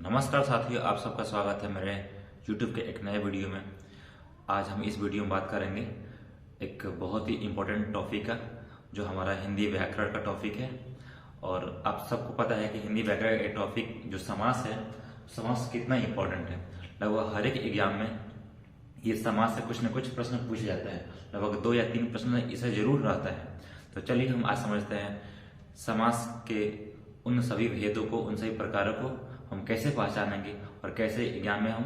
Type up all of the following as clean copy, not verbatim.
नमस्कार साथियों, आप सबका स्वागत है मेरे YouTube के एक नए वीडियो में। आज हम इस वीडियो में बात करेंगे एक बहुत ही इम्पोर्टेंट टॉपिक का, जो हमारा हिंदी व्याकरण का टॉपिक है। और आप सबको पता है कि हिंदी व्याकरण का टॉपिक जो समास है, समास कितना इम्पोर्टेंट है। लगभग हर एक एग्जाम में ये समास से कुछ न कुछ प्रश्न पूछे जाता है। लगभग 2 या 3 प्रश्न इसे जरूर रहता है। तो चलिए हम आज समझते हैं समास के उन सभी भेदों को, उन सभी प्रकारों को हम कैसे पहचानेंगे और कैसे एग्जाम में हम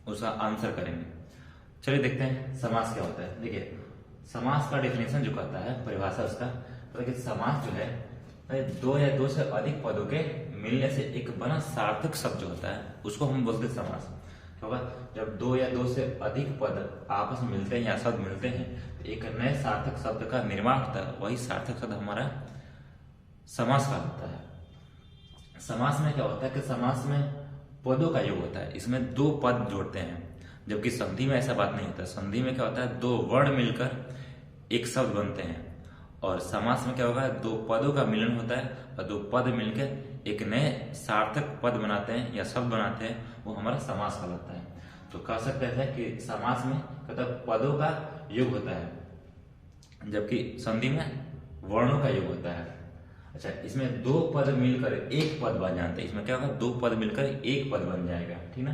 उसका आंसर करेंगे। चलिए देखते हैं समास क्या होता है। देखिए, समास का डेफिनेशन जो कहता है, परिभाषा उसका, तो कि समास जो है 2 या 2 से अधिक पदों के मिलने से एक बना सार्थक शब्द जो होता है, उसको हम बोलते हैं समास। क्या होगा? जब 2 या 2 से अधिक पद आपस में मिलते हैं या शब्द मिलते हैं तो एक नए सार्थक शब्द का निर्माण होता है। वही सार्थक शब्द हमारा समास का होता है। समास में क्या होता है कि समास में पदों का योग होता है। इसमें 2 पद जोड़ते हैं, जबकि संधि में ऐसा बात नहीं होता। संधि में क्या होता है, 2 वर्ण मिलकर एक शब्द बनते हैं। और समास में क्या होगा, 2 पदों का मिलन होता है और 2 पद मिलकर एक नए सार्थक पद बनाते हैं या शब्द बनाते हैं, वो हमारा समास कहलाता है। तो कह सकते हैं कि समास में मतलब पदों का योग होता है, जबकि संधि में वर्णों का योग होता है। अच्छा, इसमें 2 पद मिलकर एक पद बन जाते हैं। इसमें क्या होगा, 2 पद मिलकर एक पद बन जाएगा, ठीक ना।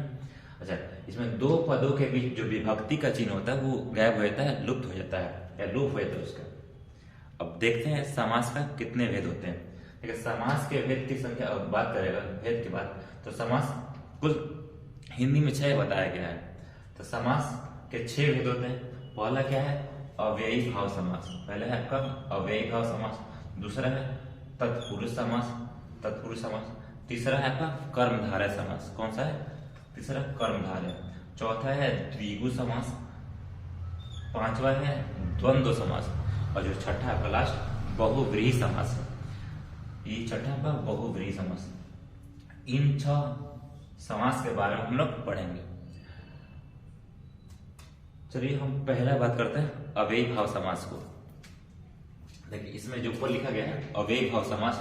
अच्छा, इसमें 2 पदों के बीच जो विभक्ति का चिन्ह होता है वो गायब हो जाता है, लुप्त हो जाता है या लोप हो जाता है उसका। अब देखते हैं समास का कितने भेद होते हैं। ठीक है, समास के भेद की संख्या अब बात करेगा भेद की बात, तो समास कुल हिंदी में 6 बताया गया है। तो समास के 6 भेद होते हैं। पहला क्या है, अव्ययी भाव समास। पहला है आपका अव्ययी भाव समास। दूसरा है तत्पुरुष समास, तत्पुरुष समास। तीसरा है आपका कर्मधारय समास। कौन सा है? तीसरा कर्मधारय। चौथा है द्विगु समास। 5वां है द्वंद्व समास। और जो छठा आपका लास्ट बहुव्रीहि समास है। ये छठा आपका बहुव्रीहि समास। इन 6 समास के बारे में हम लोग पढ़ेंगे। चलिए हम पहला बात करते हैं अव्ययी भाव समास को। देखिए, इसमें जो ऊपर लिखा गया है अव्ययी भाव समास,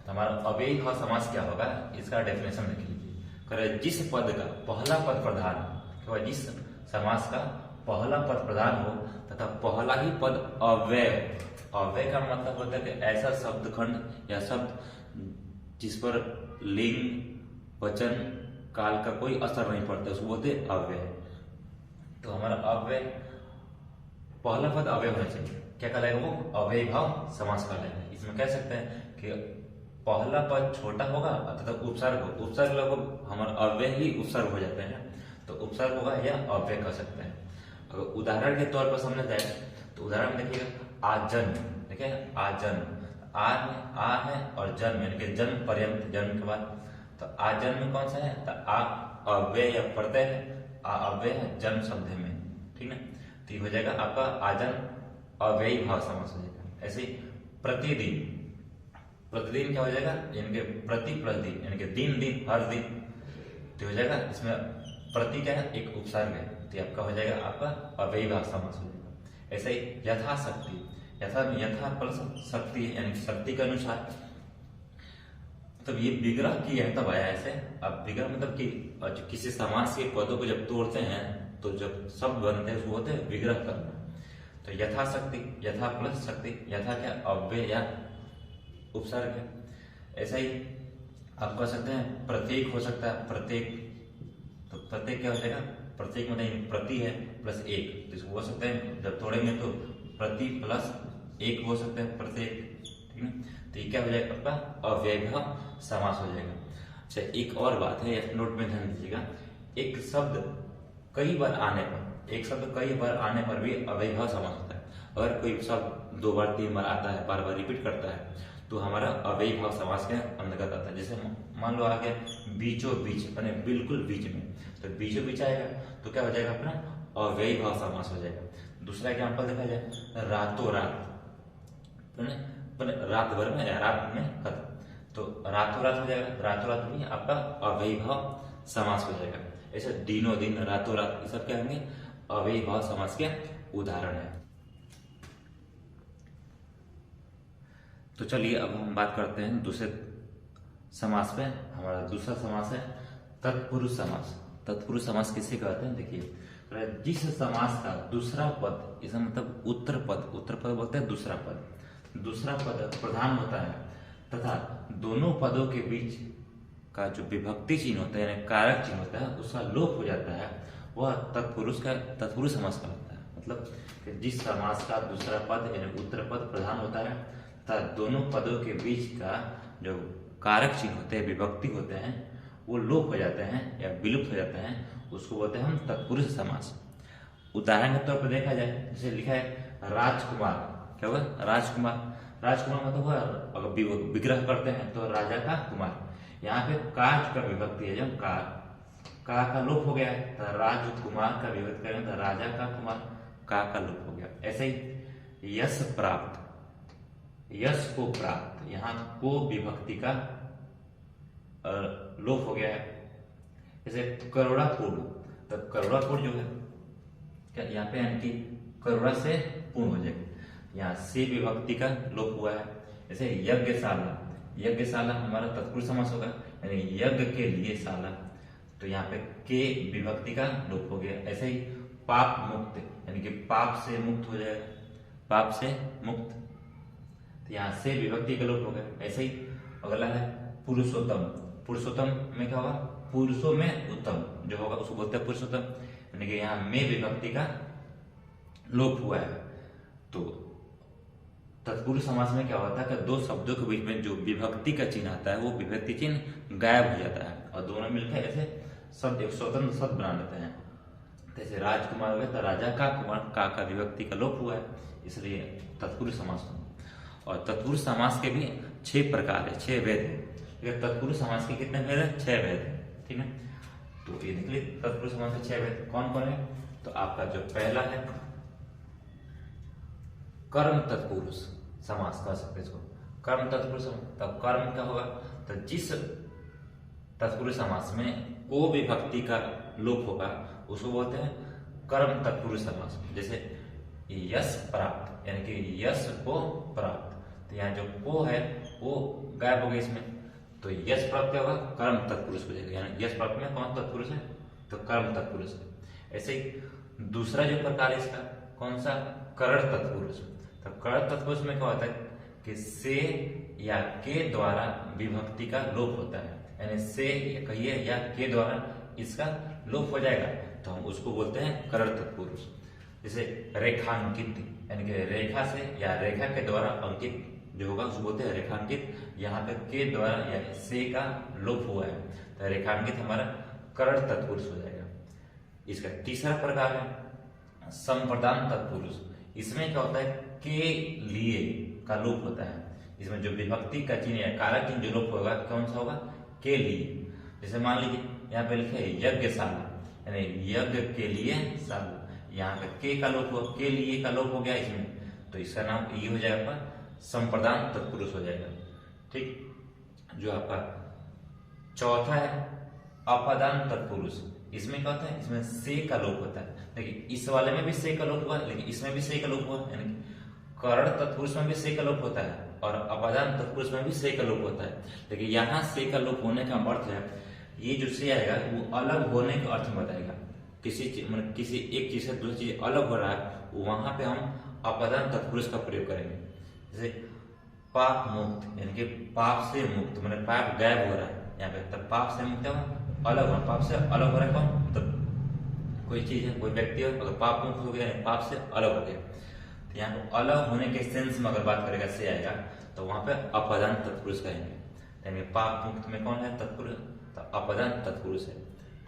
तो हमारा अव्ययी भाव समास क्या होगा, इसका डेफिनेशन देख लीजिए। जिस पद का पहला पद प्रधान हो, जिस समास का पहला पद प्रधान हो तथा पहला ही पद अव्यय। अव्यय का मतलब होता है कि ऐसा शब्दखंड या शब्द जिस पर लिंग वचन काल का कोई असर नहीं पड़ता, उसको बोलते हैं अव्यय। तो हमारा अव्यय पहला पद अव्यय होना चाहिए। क्या कहलाएगा वो? अव्ययी भाव समास कहलाएगा। इसमें कह सकते हैं कि पहला पद छोटा होगा तथा उपसर्ग, उपसर्ग लगभग हमारा अव्यय ही उपसर्ग हो जाते हैं, तो उपसर्ग होगा या अव्यय कह सकते हैं। अगर उदाहरण के तौर पर समझा जाए तो उदाहरण देखिएगा, आजन। देखिए, आजन, आ है और जन्म यानी कि जन्म पर्यंत, जन्म के बाद। तो आजन में कौन सा है, तो आ अव्यय या प्रत्यय है, आ अव्यय है जन्म शब्द में, ठीक है। तो ये हो जाएगा आपका आजन अव्ययी भाव समास हो जाएगा। ऐसे प्रतिदिन, प्रतिदिन क्या हो जाएगा, यानी कि प्रति प्लस दिन, यानी कि दिन दिन हर दिन, तो हो जाएगा। इसमें प्रति क्या है, एक उपसर्ग है, तो आपका हो जाएगा आपका अव्ययी भाव समास हो जाएगा। ऐसे ही यथाशक्ति, यथा में यथा प्लस शक्ति यानी शक्ति के अनुसार। मतलब ये विग्रह किया है तब आया ऐसे। अब विग्रह मतलब कि किसी समास के पदों को जब तोड़ते हैं तो जब शब्द बनते हैं उसको बोलते हैं विग्रह करना। तो यथाशक्ति, यथा प्लस शक्ति, यथा क्या अव्यय या उपसर्ग है। ऐसा ही आप कह सकते हैं प्रत्येक हो सकता है, प्रत्येक। तो प्रत्येक क्या हो जाएगा, प्रत्येक मतलब प्रति है प्लस एक, तो इसको बोल सकते हैं जब तोड़ेंगे तो प्रति प्लस एक हो सकते हैं, प्रत्येक, ठीक है। तो ये क्या हो जाएगा आपका अव्ययी भाव समास हो जाएगा। अच्छा, एक और बात है, नोट में ध्यान दीजिएगा। एक शब्द कई बार आने पर, एक शब्द कई बार आने पर भी अव्ययी भाव समास होता है। अगर कोई शब्द 2 बार 3 बार आता है, बार बार रिपीट करता है, तो हमारा अव्ययी भाव समास के अंतर्गत आता है। जैसे मान लो आ गया बीचों बीच, यानी बिल्कुल बीच में, तो बीचों बीच आएगा तो क्या हो जाएगा अपना अव्ययी भाव समास हो जाएगा। दूसरा एग्जाम्पल देखा जाए, रातों रात, रात भर में या रात में खत्म, तो रातों रात हो जाएगा। रातों रात भी आपका अव्ययी भाव समास हो जाएगा। ऐसे दिनों दिन, रातों रात, ये सब क्या होंगे, अव्ययी भाव समास के उदाहरण है। तो चलिए अब हम बात करते हैं दूसरे समास पे। हमारा दूसरा समास है तत्पुरुष समास। तत्पुरुष समास किसे कहते हैं? देखिए, जिस समास का दूसरा पद, इसका मतलब उत्तर पद बोलते हैं दूसरा पद प्रधान होता है तथा दोनों पदों के बीच का जो विभक्ति चिन्ह होता है यानी कारक चिन्ह होता है उसका लोप हो जाता है, वह तत्पुरुष समास का होता है। मतलब कि जिस समास का दूसरा पद यानी उत्तर पद प्रधान होता है तथा दोनों पदों के बीच का जो कारक चिन्ह होते हैं, विभक्ति होते हैं, वो लोप हो जाते हैं या विलुप्त हो जाते हैं, उसको बोलते हैं हम तत्पुरुष समास। उदाहरण के तौर पर देखा जाए, जैसे लिखा है राजकुमार, क्या होगा? राजकुमार मतलब हुआ, अगर विग्रह करते हैं तो राजा का कुमार। यहाँ पे काज का विभक्ति है, जब का लोप हो गया है तो राजकुमार का विभक्ति करेंगे तो राजा का कुमार, का लोप हो गया। ऐसे ही यश को प्राप्त, यहाँ को विभक्ति का लोप हो गया है। जैसे करुणापूर्ण, तो करुणापूर्ण जो है क्या यहाँ पे यानी कि करुणा से पूर्ण हो जाएगा, यहाँ से विभक्ति का लोप हुआ है। जैसे यज्ञशाला हमारा तत्पुरुष समास होगा, यानी यज्ञ के लिए शाला, तो यहाँ पे के विभक्ति का लोप हो गया। ऐसे ही पाप मुक्त, यानी कि पाप से मुक्त हो जाएगा, पाप से मुक्त, तो यहाँ से विभक्ति का लोप हो गया। ऐसे ही अगला है पुरुषोत्तम में क्या होगा? पुरुषों में उत्तम जो होगा उसको बोलते हैं पुरुषोत्तम, यानी कि यहाँ में विभक्ति का लोप हुआ है। तो तत्पुरुष समास में क्या होता है कि दो शब्दों के बीच में जो विभक्ति का चिन्ह आता है वो विभक्ति चिन्ह गायब हो जाता है और दोनों मिलकर ऐसे शब्द एक स्वतंत्र शब्द बना लेते हैं। जैसे राजकुमार हो गया तो राजा का कुमार, का विभक्ति का लोप हुआ है, इसलिए तत्पुरुष समास। और तत्पुरुष समास के भी 6 प्रकार है, 6 भेद है। तत्पुरुष समास के कितने भेद है? 6 भेद है, ठीक है। तो ये देख लीजिए तत्पुरुष समास के 6 भेद कौन कौन है। तो आपका जो पहला है कर्म तत्पुरुष समास कह सकते हैं इसको, कर्म तत्पुरुष। तब कर्म क्या होगा? तो जिस तत्पुरुष समास में को विभक्ति का लोप होगा उसको बोलते हैं कर्म तत्पुरुष समास। जैसे यश प्राप्त, यानी कि यश को प्राप्त, तो यहाँ जो को है वो गायब हो गया इसमें, तो यश प्राप्त क्या होगा? कर्म तत्पुरुष हो जाएगा, यानी यश प्राप्त में कौन तत्पुरुष है? तो कर्म तत्पुरुष है। ऐसे ही दूसरा जो प्रकार है इसका कौन सा? करण तत्पुरुष। तो करण तत्पुरुष में क्या होता है कि से या के द्वारा विभक्ति का लोप होता है, यानी से कहिए या के द्वारा इसका लोप हो जाएगा, तो हम उसको बोलते हैं करण तत्पुरुष। जैसे रेखांकित, यानी कि रेखा से या रेखा के द्वारा अंकित जो होगा उसको बोलते हैं रेखांकित। यहाँ पे के द्वारा यानी से का लोप हुआ है तो रेखांकित हमारा करण तत्पुरुष हो जाएगा। इसका तीसरा प्रकार है संप्रदान तत्पुरुष। इसमें क्या होता है? के लिए का लोप होता है, इसमें जो विभक्ति का चिन्ह या कारक चिन्ह जो लोप होगा कौन सा होगा? के लिए। जैसे मान लीजिए यहाँ पे लिखे यज्ञशाला, यानी यज्ञ के लिए शाला, यहाँ पे के का लोप हुआ, के लिए का लोप हो गया इसमें, तो इसका नाम ये हो जाएगा आपका संप्रदान तत्पुरुष हो जाएगा, ठीक। जो आपका चौथा है अपदान तत्पुरुष। इसमें क्या होता है? इसमें से का लोप होता है, लेकिन इस वाले में भी से का लोप हुआ, लेकिन इसमें भी से का लोप हुआ, यानी करण तत्पुरुष में भी से का लोप होता है और अपदान तत्पुरुष में भी से का लोप होता है। लेकिन यहाँ से का लोप होने का अर्थ है ये जो से आएगा वो अलग होने का अर्थ बताएगा। किसी एक चीज से दूसरी चीज अलग हो रहा है, वहां पे हम अपदान तत्पुरुष का प्रयोग करेंगे। जैसे पाप मुक्त, यानी कि पाप से मुक्त, मतलब पाप गायब हो रहा है यहाँ पे, तब पाप से मुक्त है अलग हो, पाप से अलग हो रहा है कौन? मतलब कोई चीज है, कोई व्यक्ति है, अगर पाप मुक्त हो गया पाप से अलग हो गया, तो यहाँ पे अलग होने के सेंस में अगर बात करेगा से आएगा तो वहां पे अपदान तत्पुरुष कहेंगे। यानी पाप मुक्त में कौन है? तत्पुरुष, तो अपदान तत्पुरुष है,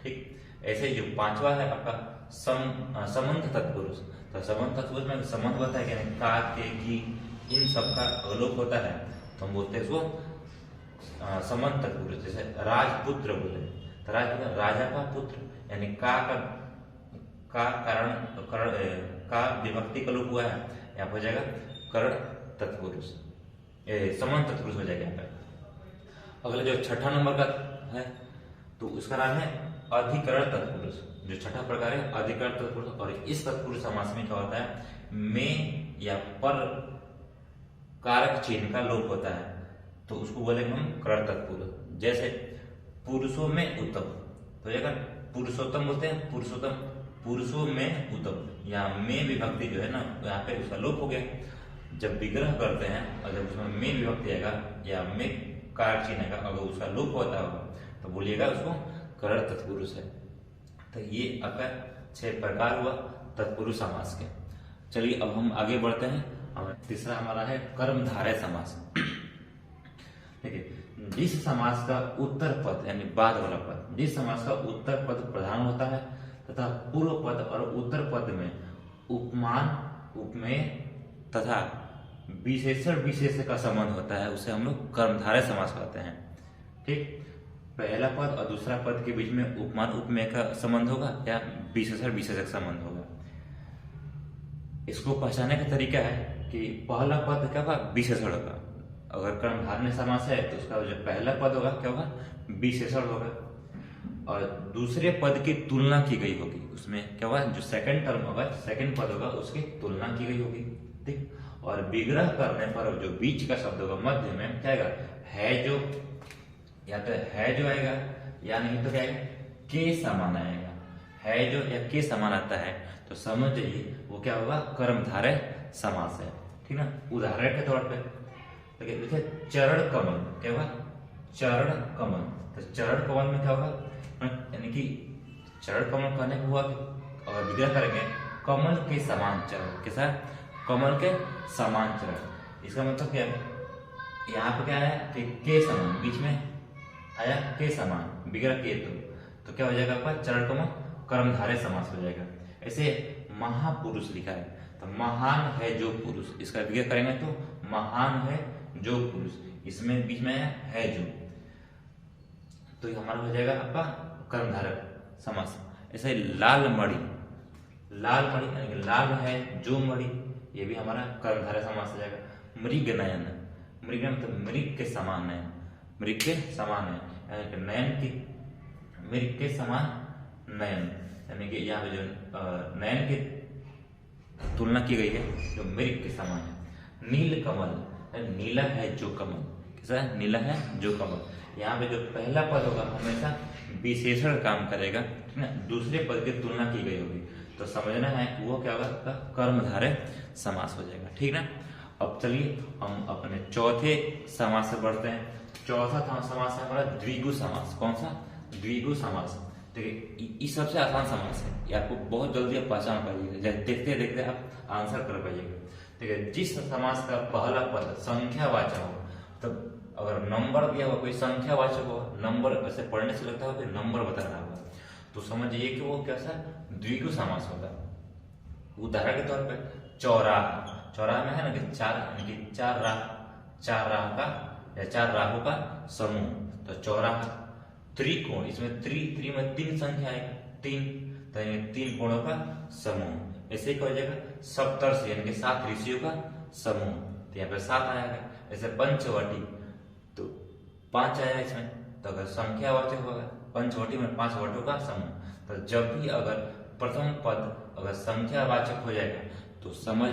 ठीक। ऐसे जो पांचवा है आपका संबंध तत्पुरुष। तो संबंध तत्पुरुष में संबंध होता है कि का, के, की, इन सब का लोप होता है, तो हम बोलते हैं इसको संबंध तत्पुरुष। जैसे राजपुत्र बोले तो राजपुत्र राजा का पुत्र, यानी का कारण का विभक्ति का लोप हुआ है, यहाँ हो जाएगा करण तत्पुरुष, संबंध तत्पुरुष हो जाएगा यहाँ पे। अगला जो छठा नंबर का है तो उसका नाम है अधिकरण तत्पुरुष। जो छठा प्रकार है अधिकरण तत्पुरुष, और इस तत्पुरुष समास में क्या होता है? में या पर कारक चिन्ह का लोप होता है, तो उसको बोलेंगे हम करण तत्पुरुष। जैसे पुरुषों में उत्तम, तो जगह पुरुषोत्तम बोलते हैं, पुरुषोत्तम, पुरुषों में उत्तम। यहाँ में विभक्ति जो है ना, यहाँ पे उसका लोप हो गया। जब विग्रह करते हैं और जब उसमें में विभक्ति आएगा या में कारक चिन्ह आएगा, अगर उसका लोप होता होगा तो बोलिएगा उसको करण तत्पुरुष है। तो ये आपका 6 प्रकार हुआ तत्पुरुष समास के। चलिए अब हम आगे बढ़ते हैं। तीसरा हमारा है कर्मधारय समास। देखिए, जिस समास का उत्तर पद यानी बाद वाला पद, जिस समास का उत्तर पद प्रधान होता है तथा पूर्व पद और उत्तर पद में उपमान, उपमेय तथा विशेषण विशेष का संबंध होता है, उसे हम लोग कर्मधारय समास कहते हैं। ठीक, पहला पद और दूसरा पद के बीच में उपमान उपमेय का संबंध होगा या विशेषण विशेषक का संबंध होगा। इसको पहचानने का तरीका है कि पहला पद क्या होगा, विशेषण होगा। अगर कर्मधारय समास है तो उसका जो पहला पद होगा क्या होगा, विशेषण होगा, और दूसरे पद की तुलना की गई होगी। उसमें क्या होगा, जो सेकंड टर्म होगा, सेकंड पद होगा, उसकी तुलना की गई होगी। ठीक, और विग्रह करने पर जो बीच का शब्द होगा मध्य में क्या आएगा, है जो, या तो है जो आएगा या नहीं तो क्या आएगा, के समान आएगा। है जो या के समान आता है तो समझ जाइए वो क्या होगा, कर्मधारय समास है। ठीक ना। उदाहरण के तौर पे देखिए, चरण कमल क्या होगा, चरण कमल। तो चरण कमल में क्या होगा, यानी कि चरण कमल कहने को हुआ अगर विग्रह करेंगे कमल के समान चरण, कैसा, कमल के समान चरण। इसका मतलब क्या है, यहाँ पे क्या है कि के समान, बीच में आया के समान, विग्रह के, तो क्या हो जाएगा आपका चरण कमल कर्मधारय समास हो जाएगा। ऐसे महापुरुष लिखा है तो महान है जो पुरुष, इसका विग्रह करेंगे तो महान है जो पुरुष, इसमें बीच में है जो, तो ये हमारा हो जाएगा आपका कर्मधारय समास। ऐसे लाल मणि, लाल मणि यानी कि लाल है जो मणि, ये भी हमारा कर्मधारय समास हो जाएगा। मृग नयन, मृग मतलब मृग के समान नयन, मृग के समान है यानी कि नयन की, मृग के समान नयन, यानी कि यहाँ पे जो नयन की तुलना की गई है जो मृग के समान है। नील कमल, नीला है जो कमल, कैसा है, नीला है जो कमल। यहाँ पे जो पहला पद होगा हमेशा विशेषण काम करेगा, ठीक ना, दूसरे पद की तुलना की गई होगी, तो समझना है वो क्या होगा, कर्मधारय समास हो जाएगा। ठीक ना। अब चलिए हम अपने चौथे समास से बढ़ते हैं। चौथा समास है हमारा द्विगु समास। कौन सा, द्विगु समास। देखिए, ये सबसे आसान समास है, ये आपको बहुत जल्दी आप पहचान पाइएगा, देखते देखते आप आंसर कर पाइएगा। ठीक है, जिस समास का पहला पद संख्यावाचक हो, तब अगर नंबर दिया हुआ कोई संख्यावाचक हो, नंबर ऐसे पढ़ने से लगता है नंबर बता रहा होगा, तो समझिए कि वो कैसा द्विगु समास होगा। उदाहरण के तौर पे चौराहा, चौराहा में है ना कि चार, यानी कि चार राह, चार राह का या चार राहों का समूह, तो चौराहा। त्रिकोण, इसमें त्रि में 3 संख्या है, 3, तो ये 3 कोणों का समूह। ऐसे ही कहा जाएगा सप्तर्षि यानी कि 7 ऋषियों का समूह, तो यहाँ पे 7 आएगा। ऐसे पंचवटी, तो 5 आया इसमें, तो अगर संख्यावाचक होगा पंचवटी में 5 वटों का समूह। तो जब भी अगर प्रथम पद अगर संख्यावाचक हो जाएगा तो समझ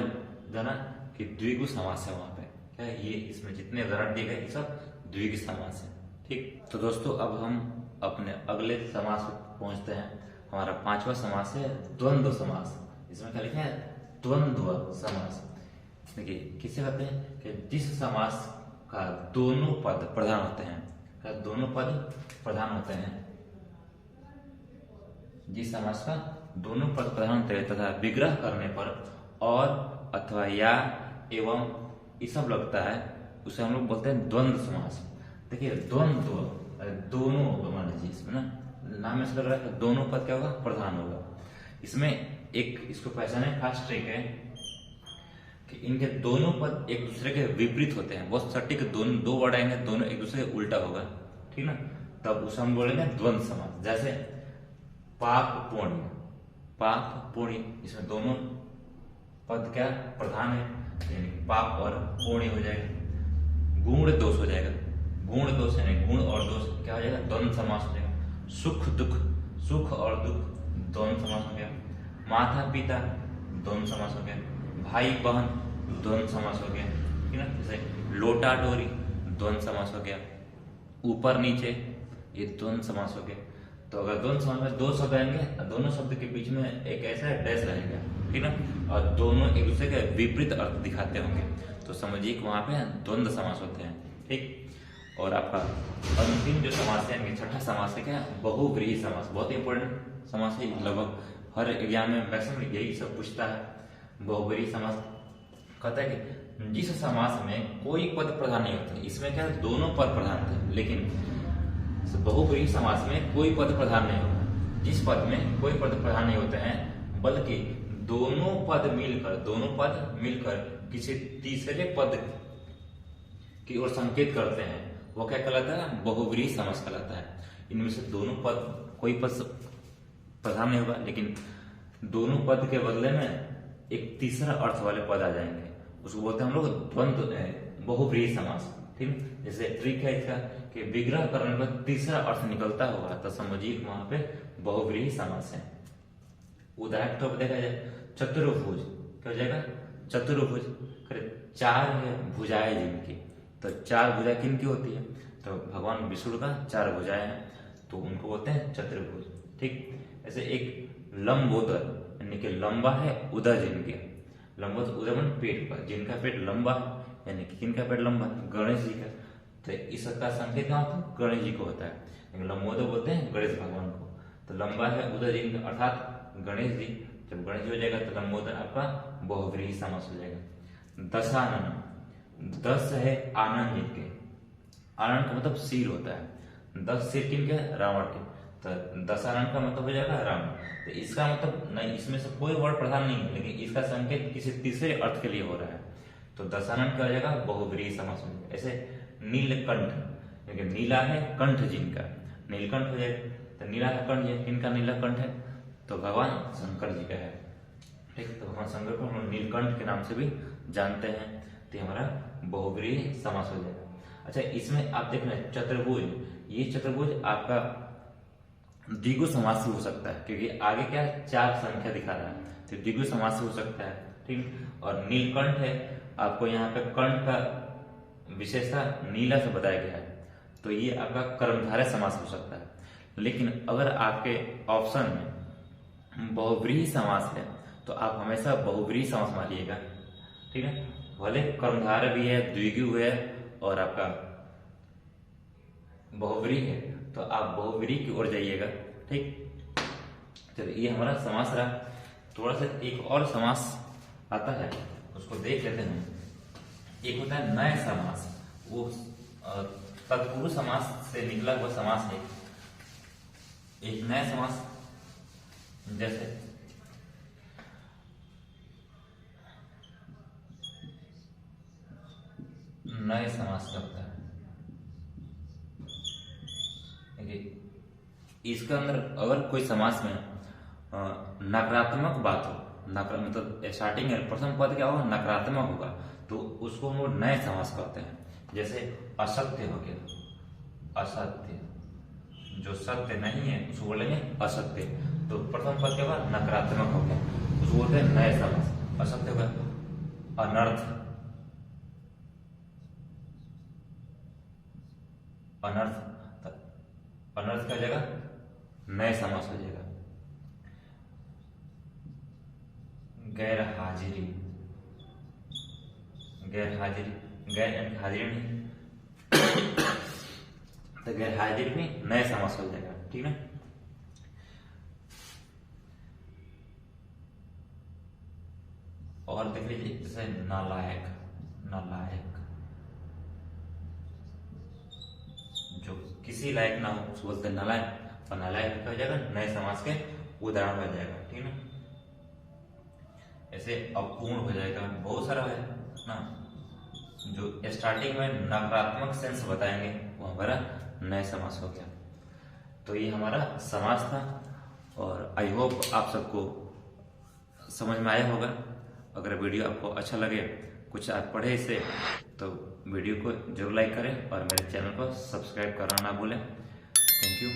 जाना कि द्विगु समास है। वहां पे क्या है, ये इसमें जितने उदाहरण दिए गए सब द्विगु समास है। ठीक, तो दोस्तों अब हम अपने अगले समास पर पहुंचते हैं। हमारा 5वां समास है द्वंद्व समास। इसमें क्या लिखा है, द्वंद्व समास। देखिए किसे कहते हैं कि जिस समास का दोनों पद प्रधान होते हैं, क्या दोनों पद प्रधान होते हैं, जिस समास का दोनों पद प्रधान होते हैं तथा विग्रह करने पर और अथवा या एवं ये सब लगता है, उसे हम लोग बोलते हैं द्वंद्व समास। देखिए द्वंद्व, दोनों मान लीजिए, इसमें ना नाम में से लग रहा है दोनों पद क्या होगा, प्रधान होगा। इसमें एक इसको पहचाने खास ट्रिक है कि इनके दोनों पद एक दूसरे के विपरीत होते हैं। बहुत सटीक दो वर्ड आएंगे, दोनों एक दूसरे के उल्टा होगा, ठीक ना, तब उसे हम बोलेंगे द्वंद्व समास। जैसे पाप पुण्य, पाप पुण्य, इसमें दोनों पद क्या प्रधान है, यानी पाप और पुण्य हो जाएगा। गुण दोष हो जाएगा, गुण दोष यानी गुण और दोष क्या हो जाएगा, द्वंद्व समास हो जाएगा। सुख दुख, सुख और दुख द्वंद्व समास हो गया। माता पिता द्वंद्व समास हो गया। भाई बहन द्वंद्व समास हो गया, ठीक है ना। जैसे लोटा डोरी द्वंद्व समास हो गया। ऊपर नीचे ये द्वंद्व समास हो गया। तो अगर द्वंद्व समास में दो शब्द आएंगे, दोनों शब्द के बीच में एक ऐसा डैश रहेगा, ठीक ना, और दोनों एक दूसरे के विपरीत अर्थ दिखाते होंगे, तो समझिए कि वहां पे द्वंद्व समास होते हैं, ठीक। और आपका अंतिम जो समास है, छठा समास है क्या, बहुव्रीहि समास। बहुत इंपॉर्टेंट समास है, लगभग हर एग्जाम में मैक्सिमम यही सब पूछता है। बहुव्रीहि समास कहता है कि जिस समास में कोई पद प्रधान नहीं होता, इसमें क्या दोनों पद प्रधान थे, लेकिन बहुव्रीहि समास में कोई पद प्रधान नहीं होता। जिस पद में कोई पद प्रधान नहीं होते हैं, बल्कि दोनों पद मिलकर किसी तीसरे पद की ओर संकेत करते हैं, वो क्या कहलाता है, बहुव्रीहि समास कहलाता है। इनमें से दोनों पद, कोई पद प्रधान नहीं होगा, लेकिन दोनों पद के बदले में एक तीसरा अर्थ वाले पद आ जाएंगे, उसको बोलते हैं हम लोग द्वंद्व बहुव्रीहि समास, ठीक। जैसे ट्रिक है इसका कि विग्रह करने पर तीसरा अर्थ निकलता होगा, तो समझिए वहां पे बहुव्रीहि समास है। उदाहरण तो देखा जाए, चतुर्भुज क्या हो जाएगा, चतुर्भुज, चार है भुजाएं जिनकी, तो चार भुजा किन की होती है, तो भगवान विष्णु का चार भुजाएं हैं, तो उनको बोलते हैं चतुर्भुज, ठीक। ऐसे एक लंबोदर, यानी कि लंबा है उदर जिनके, लंबोदर उदर मन पेट पर, जिनका पेट लंबा है, यानी कि किनका पेट लंबा, गणेश जी का, तो इसका संकेत क्या होता है, गणेश जी को होता है। लंबोदर बोलते हैं गणेश भगवान को, तो लंबा है उदर जिनका अर्थात गणेश जी, जब गणेश जी हो जाएगा तो लंबोदर आपका बहुव्रीहि समास हो जाएगा। दशानन, दस है आनंद जिनके, आनंद का मतलब सिर होता है, 10 सिर किनके, रावण के, तो दशानन का मतलब हो जाएगा राम। तो इसका मतलब नहीं, इसमें से कोई वर्ड प्रधान नहीं है, लेकिन इसका संकेत किसी तीसरे अर्थ के लिए हो रहा है, तो दशानन का हो जाएगा बहुव्रीहि समास हो जाएगा। ऐसे नीलकंठ, क्योंकि नीला है कंठ जिनका, नीलकंठ हो जाएगा, तो नीला है कंठ है, किनका नीलकंठ है, तो भगवान शंकर जी का है, ठीक। तो भगवान शंकर को हम नीलकंठ के नाम से भी जानते हैं, तो हमारा बहुव्रीहि समास हो जाएगा। अच्छा, इसमें आप देख रहे हैं चतुर्भुज, ये चतुर्भुज आपका द्विगु समास हो सकता है, क्योंकि आगे क्या चार संख्या दिखा रहा है, तो द्विगु समास हो सकता है, ठीक। और नीलकंठ है, आपको यहाँ पे कंठ का विशेषता नीला से बताया गया है, तो ये आपका कर्मधारय समास हो सकता है। लेकिन अगर आपके ऑप्शन में बहुव्रीहि समास है, तो आप हमेशा बहुव्रीहि समास मानिएगा, ठीक है। भले कर्मधारय भी है, द्विगु है, और आपका बहुव्रीहि है, तो आप बहुव्रीहि की ओर जाइएगा, ठीक। चलिए, ये हमारा समास रहा। थोड़ा सा एक और समास आता है, उसको देख लेते हैं। एक होता है नए समास, वो तत्पुरुष समास से निकला हुआ समास है। एक नए समास, जैसे नए समास का होता है, इसके अंदर अगर कोई समास में नकारात्मक बात हो, मतलब स्टार्टिंग है प्रथम पद क्या होगा, नकारात्मक होगा, तो उसको हम लोग नए समास कहते हैं। जैसे असत्य हो गया, असत्य, जो सत्य नहीं है उसको बोलेंगे असत्य, तो प्रथम पद क्या होगा, नकारात्मक हो गया, उसको बोलते हैं नए समास। असत्य होगा, अनर्थ, अनर्थ, अनर्थ का जगह नए समास हो जाएगा। गैर हाजिरी, गैर हाजिरी, गैर हाजिरी नहीं, तो गैर हाजिरी में नए समास हो जाएगा, ठीक है। और देख लीजिए, जैसे नालायक, नालायक जो किसी लायक ना हो उसको बोलते हैं नालायक, और नालायक हो जाएगा नए समास के उदाहरण हो जाएगा, ठीक है। ऐसे अपूर्ण हो जाएगा, बहुत सारा है ना, जो स्टार्टिंग में नकारात्मक सेंस बताएंगे वो हमारा नए समास हो गया। तो ये हमारा समास था, और आई होप आप सबको समझ में आया होगा। अगर वीडियो आपको अच्छा लगे, कुछ आप पढ़े इसे, तो वीडियो को जरूर लाइक करें और मेरे चैनल को सब्सक्राइब करना ना भूलें। Thank you.